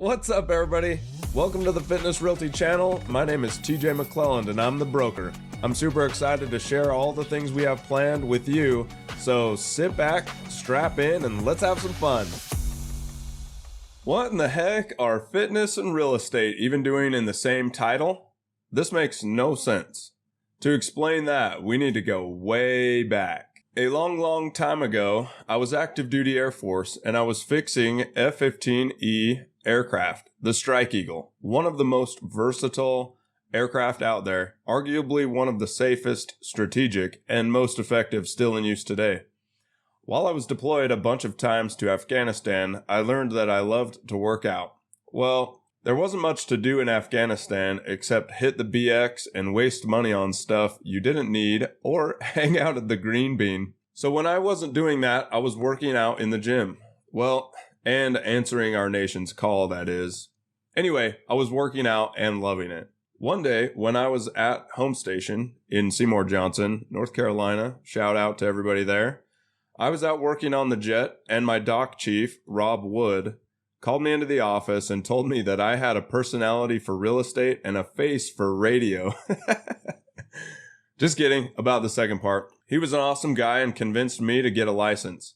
What's up, everybody? Welcome to the Fitness Realty channel. My name is TJ McLelland and I'm the broker. I'm super excited to share all the things we have planned with you. So sit back, strap in, and let's have some fun. What in the heck are fitness and real estate even doing in the same title? This makes no sense. To explain that, we need to go way back. A long time ago, I was active duty Air Force and I was fixing F-15E aircraft, the Strike Eagle, one of the most versatile aircraft out there, arguably one of the safest, strategic, and most effective still in use today. While I was deployed a bunch of times to Afghanistan, I learned that I loved to work out. Well, there wasn't much to do in Afghanistan except hit the BX and waste money on stuff you didn't need or hang out at the Green Bean. So when I wasn't doing that, I was working out in the gym. Well, and answering our nation's call, that is. Anyway, I was working out and loving it. One day, when I was at home station in Seymour Johnson, North Carolina, shout out to everybody there, I was out working on the jet, and my dock chief, Rob Wood, called me into the office and told me that I had a personality for real estate and a face for radio. Just kidding about the second part. He was an awesome guy and convinced me to get a license.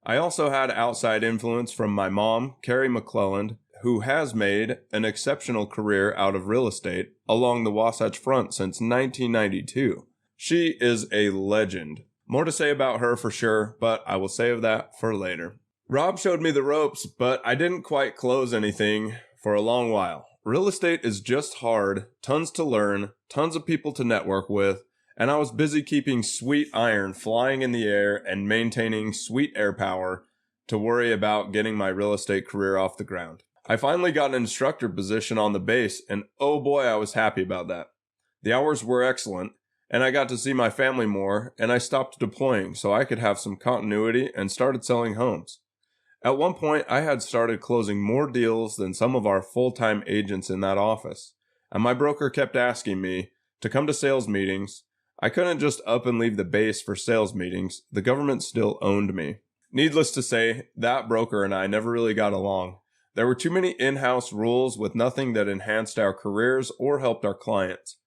I also had outside influence from my mom, Carrie McLelland, who has made an exceptional career out of real estate along the Wasatch Front since 1992. She is a legend. More to say about her for sure, but I will save that for later. Rob showed me the ropes, but I didn't quite close anything for a long while. Real estate is just hard, tons to learn, tons of people to network with, and I was busy keeping sweet iron flying in the air and maintaining sweet air power to worry about getting my real estate career off the ground. I finally got an instructor position on the base, and oh boy, I was happy about that. The hours were excellent, and I got to see my family more, and I stopped deploying so I could have some continuity and started selling homes. At one point, I had started closing more deals than some of our full-time agents in that office, and my broker kept asking me to come to sales meetings. I couldn't just up and leave the base for sales meetings. The government still owned me. Needless to say, that broker and I never really got along. There were too many in-house rules with nothing that enhanced our careers or helped our clients.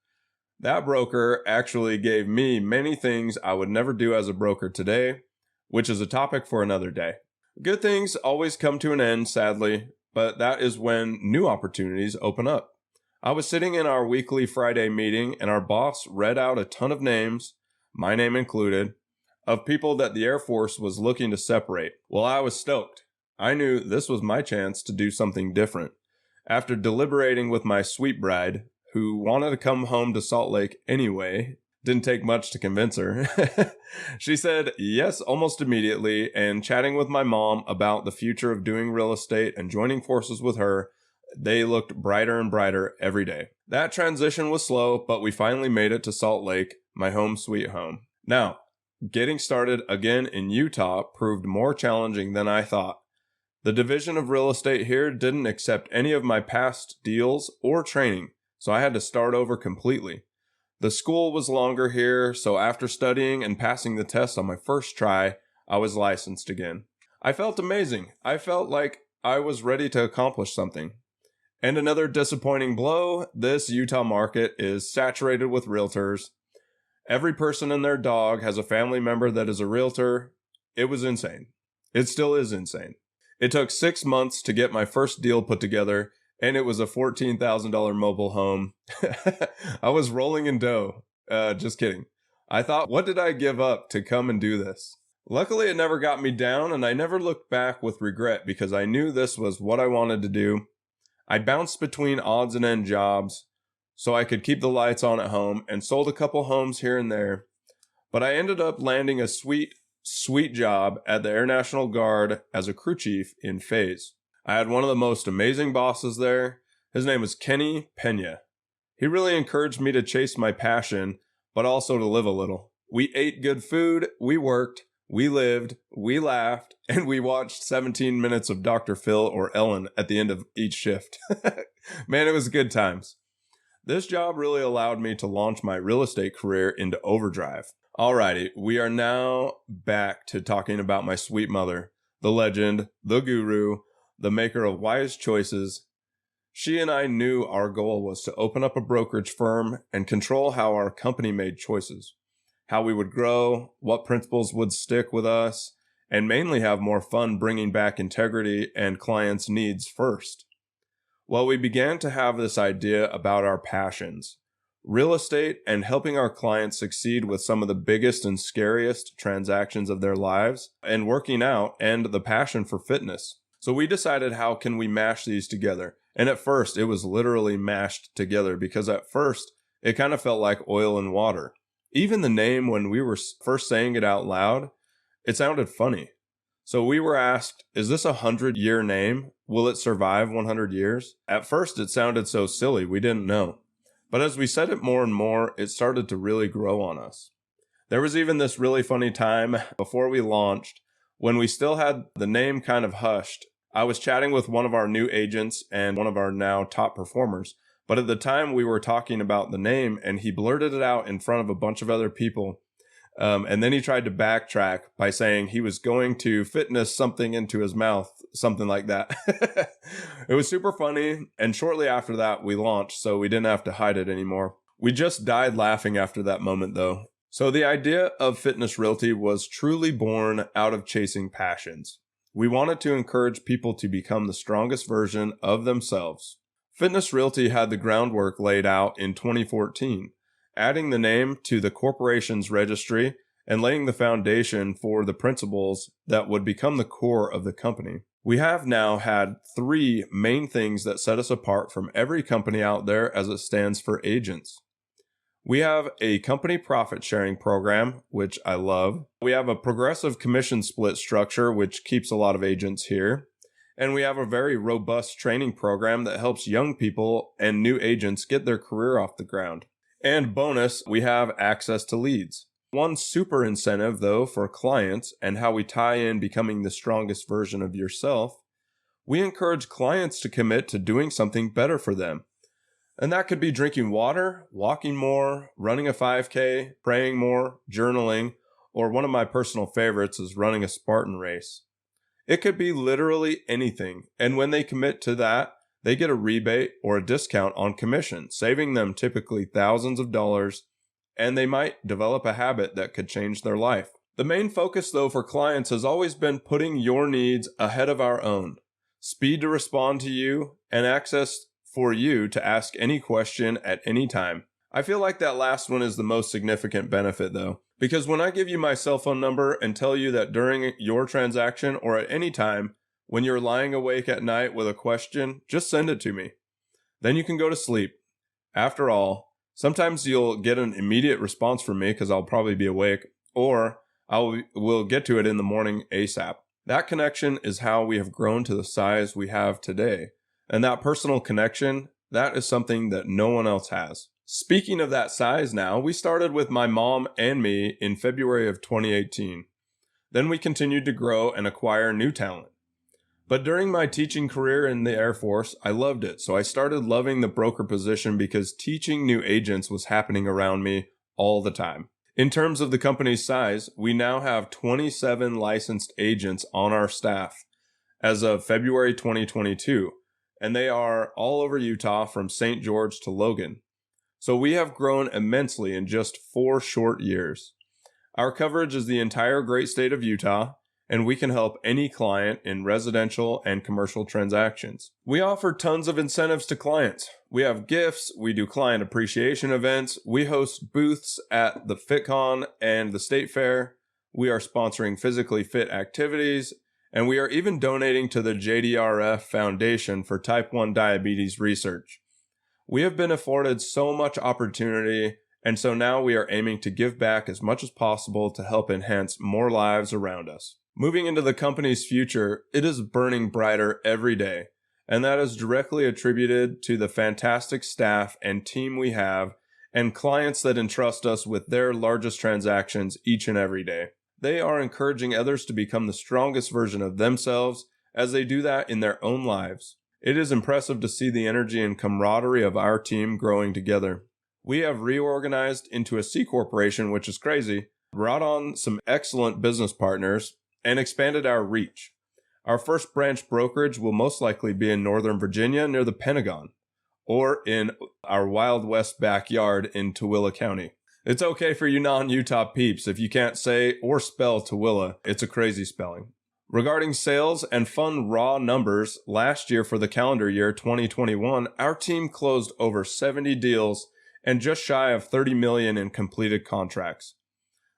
That broker actually gave me many things I would never do as a broker today, which is a topic for another day. Good things always come to an end, sadly, but that is when new opportunities open up. I was sitting in our weekly Friday meeting and our boss read out a ton of names, my name included, of people that the Air Force was looking to separate. Well, I was stoked. I knew this was my chance to do something different. After deliberating with my sweet bride, who wanted to come home to Salt Lake anyway, didn't take much to convince her. She said yes almost immediately, and chatting with my mom about the future of doing real estate and joining forces with her, they looked brighter and brighter every day. That transition was slow, but we finally made it to Salt Lake, my home sweet home. Now, getting started again in Utah proved more challenging than I thought. The division of real estate here didn't accept any of my past deals or training, so I had to start over completely. The school was longer here, so after studying and passing the test on my first try, I was licensed again. I felt amazing. I felt like I was ready to accomplish something. And another disappointing blow, this Utah market is saturated with realtors. Every person and their dog has a family member that is a realtor. It was insane. It still is insane. It took 6 months to get my first deal put together, and it was a $14,000 mobile home. I was rolling in dough. Just kidding. I thought, what did I give up to come and do this? Luckily, it never got me down, and I never looked back with regret because I knew this was what I wanted to do. I bounced between odds and end jobs so I could keep the lights on at home and sold a couple homes here and there. But I ended up landing a sweet job at the Air National Guard as a crew chief in Phase. I had one of the most amazing bosses there. His name was Kenny Pena. He really encouraged me to chase my passion, but also to live a little. We ate good food, we worked, we lived, we laughed, and we watched 17 minutes of Dr. Phil or Ellen at the end of each shift. Man, it was good times. This job really allowed me to launch my real estate career into overdrive. Alrighty, we are now back to talking about my sweet mother, the legend, the guru, the maker of wise choices, She and I knew our goal was to open up a brokerage firm and control how our company made choices, how we would grow, what principles would stick with us, and mainly have more fun bringing back integrity and clients' needs first. Well, we began to have this idea about our passions, real estate and helping our clients succeed with some of the biggest and scariest transactions of their lives, and working out, and the passion for fitness. So we decided, how can we mash these together? And at first, it was literally mashed together, because at first, it kind of felt like oil and water. Even the name, when we were first saying it out loud, it sounded funny. So we were asked, is this a 100-year name? Will it survive 100 years? At first, it sounded so silly, we didn't know. But as we said it more and more, it started to really grow on us. There was even this really funny time before we launched, when we still had the name kind of hushed. I was chatting with one of our new agents and one of our now top performers. But at the time, we were talking about the name, and he blurted it out in front of a bunch of other people. And then he tried to backtrack by saying he was going to fitness something into his mouth, something like that. It was super funny. And shortly after that, we launched, so we didn't have to hide it anymore. We just died laughing after that moment, though. So the idea of Fitness Realty was truly born out of chasing passions. We wanted to encourage people to become the strongest version of themselves. Fitness Realty had the groundwork laid out in 2014. Adding the name to the corporation's registry and laying the foundation for the principles that would become the core of the company. We have now had 3 main things that set us apart from every company out there as it stands for agents. We have a company profit sharing program, which I love. We have a progressive commission split structure, which keeps a lot of agents here. And we have a very robust training program that helps young people and new agents get their career off the ground. And bonus, we have access to leads. One super incentive, though, for clients and how we tie in becoming the strongest version of yourself, we encourage clients to commit to doing something better for them. And that could be drinking water, walking more, running a 5K, praying more, journaling, or one of my personal favorites is running a Spartan race. It could be literally anything. And when they commit to that, they get a rebate or a discount on commission, saving them typically thousands of dollars, and they might develop a habit that could change their life. The main focus, though, for clients has always been putting your needs ahead of our own. Speed to respond to you, and access for you to ask any question at any time. I feel like that last one is the most significant benefit, though, because when I give you my cell phone number and tell you that during your transaction or at any time, when you're lying awake at night with a question, just send it to me. Then you can go to sleep. After all, sometimes you'll get an immediate response from me because I'll probably be awake, or we'll get to it in the morning ASAP. That connection is how we have grown to the size we have today. And that personal connection, that is something that no one else has. Speaking of that size now, we started with my mom and me in February of 2018. Then we continued to grow and acquire new talent. But during my teaching career in the Air Force, I loved it. So I started loving the broker position because teaching new agents was happening around me all the time. In terms of the company's size, we now have 27 licensed agents on our staff as of February 2022, and they are all over Utah from St. George to Logan. So we have grown immensely in just 4 short years. Our coverage is the entire great state of Utah, and we can help any client in residential and commercial transactions. We offer tons of incentives to clients. We have gifts, we do client appreciation events, we host booths at the FitCon and the State Fair, we are sponsoring physically fit activities, and we are even donating to the JDRF Foundation for Type 1 diabetes research. We have been afforded so much opportunity, and so now we are aiming to give back as much as possible to help enhance more lives around us. Moving into the company's future, it is burning brighter every day, and that is directly attributed to the fantastic staff and team we have and clients that entrust us with their largest transactions each and every day. They are encouraging others to become the strongest version of themselves as they do that in their own lives. It is impressive to see the energy and camaraderie of our team growing together. We have reorganized into a C corporation, which is crazy, brought on some excellent business partners, and expanded our reach. Our first branch brokerage will most likely be in Northern Virginia near the Pentagon, or in our Wild West backyard in Tooele County. It's okay for you non-Utah peeps if you can't say or spell Tooele. It's a crazy spelling. Regarding sales and fun raw numbers, last year for the calendar year 2021, our team closed over 70 deals and just shy of $30 million in completed contracts.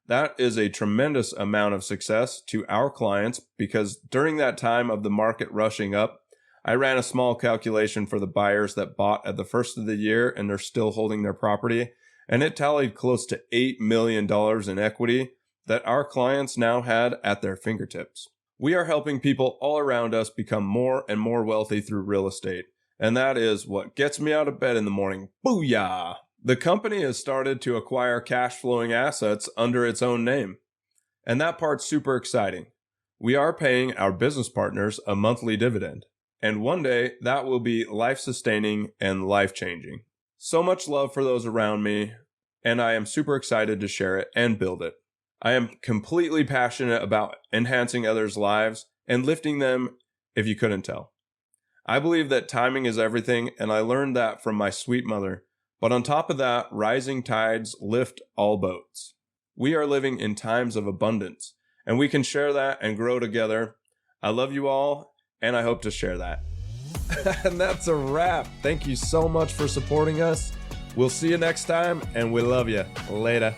That is a tremendous amount of success to our clients because during that time of the market rushing up, I ran a small calculation for the buyers that bought at the first of the year and they're still holding their property, and it tallied close to $8 million in equity that our clients now had at their fingertips. We are helping people all around us become more and more wealthy through real estate, and that is what gets me out of bed in the morning. Booyah! The company has started to acquire cash flowing assets under its own name, and that part's super exciting. We are paying our business partners a monthly dividend, and one day that will be life-sustaining and life-changing. So much love for those around me, and I am super excited to share it and build it. I am completely passionate about enhancing others' lives and lifting them if you couldn't tell. I believe that timing is everything, and I learned that from my sweet mother. But on top of that, rising tides lift all boats. We are living in times of abundance, and we can share that and grow together. I love you all, and I hope to share that. And that's a wrap. Thank you so much for supporting us. We'll see you next time, and we love you. Later.